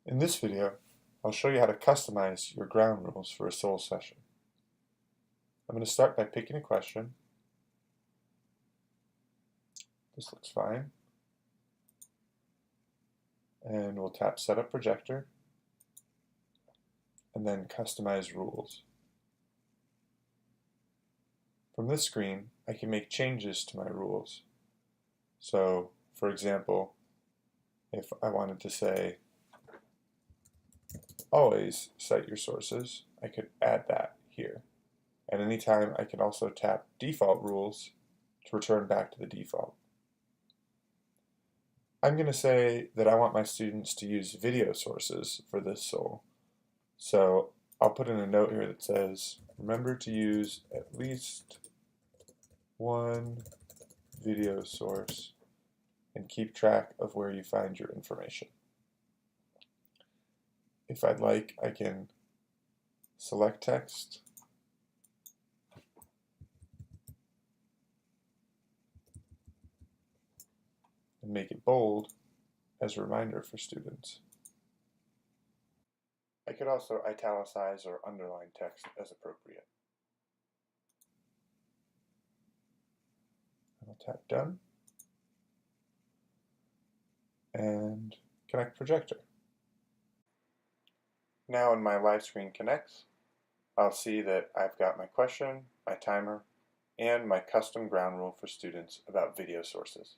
In this video, I'll show you how to customize your ground rules for a SOLE session. I'm going to start by picking a question. This looks fine. And we'll tap Setup Projector, and then Customize Rules. From this screen, I can make changes to my rules. So, for example, if I wanted to say, always cite your sources, I could add that here. At any time, I can also tap Default Rules to return back to the default. I'm going to say that I want my students to use video sources for this SOLE. So I'll put in a note here that says, remember to use at least one video source and keep track of where you find your information. If I'd like, I can select text, and make it bold as a reminder for students. I could also italicize or underline text as appropriate. I'll tap Done and connect projector. Now when my live screen connects, I'll see that I've got my question, my timer, and my custom ground rule for students about video sources.